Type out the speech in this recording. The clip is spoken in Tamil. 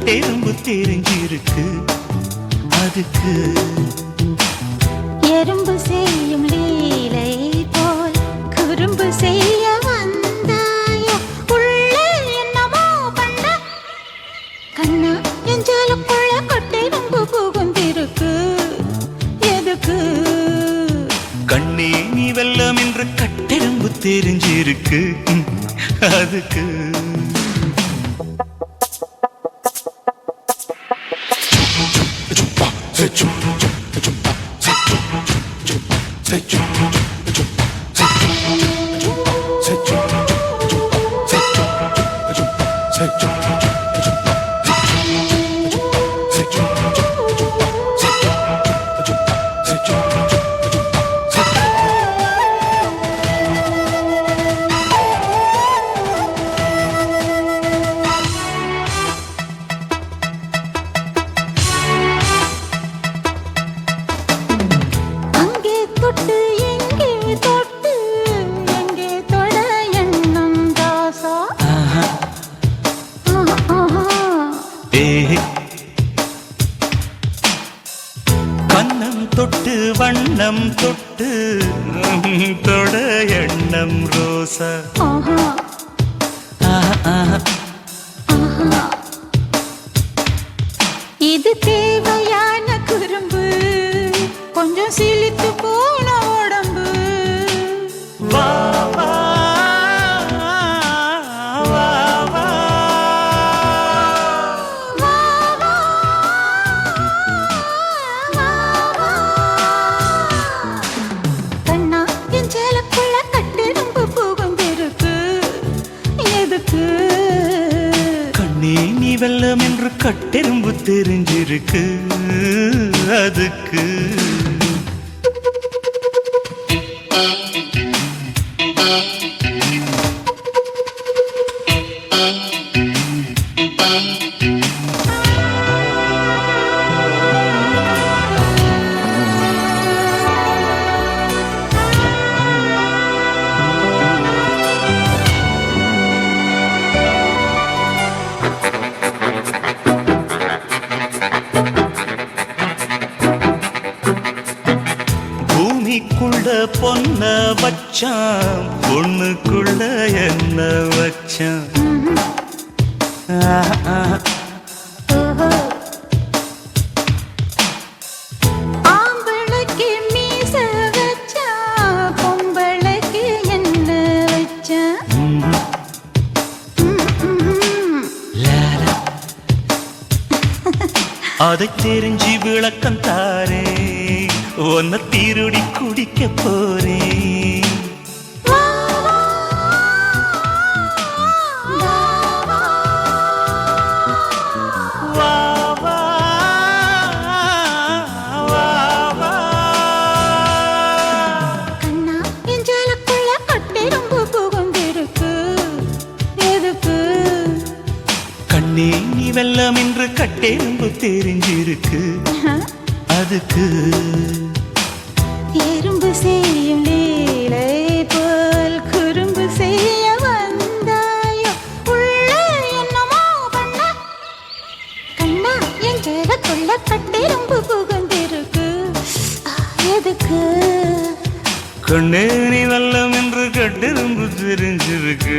கட்டெரும்பு தெரிஞ்சிருக்கு அதுக்கு. எறும்பு செய்யும் லீலை போல் குறும்பு செய்ய வந்தாயோ, உள்ளே என்னமோ பண்ண கண்ணா எஞ்சாலுக்குள்ள கட்டெரும்பு புகுந்திருக்கு எதுக்கு. கண்ணே நீ வெல்லம் என்று கட்டெரும்பு தெரிஞ்சிருக்கு அதுக்கு. கண்ணம் தொட்டு வண்ணம் தொட்டு தொட எண்ணம் ரோசா. இது தேவையான குறும்பு, கொஞ்சம் சிலித்து போன உடம்பு. வா நீ வெல்லம் என்று கட்டெரும்பு தெரிஞ்சிருக்கு அதுக்கு. பூமிக்குள்ள பொன்ன வச்சான், பொண்ணுக்குள்ள என்ன வச்சான். ஆம்பளைக்கு மீச வச்சா, பொம்பளைக்கு என்ன வச்சான். அதை தெரிஞ்சு விளக்கம் தாரே, உன்னை திருடி குடிக்க போறேன். கண்ணா எஞ்சாலுக்குள்ள கட்டெரும்பு புகுந்திருக்கு எதுக்கு. கண்ணே நீ வெல்லம் என்று கட்டெரும்பு தெரிஞ்சிருக்கு அதுக்கு. எறும்பு செய்யும் லீலை போல் குறும்பு செய்ய வந்தாயோ, உள்ளே என்னமோ பண்ண கண்ணா எஞ்சாலுக்குள்ள கட்டெரும்பு புகுந்திருக்கு எதுக்கு. கண்ணே நீ வெல்லம் என்று கட்டெரும்பு தெரிஞ்சிருக்கு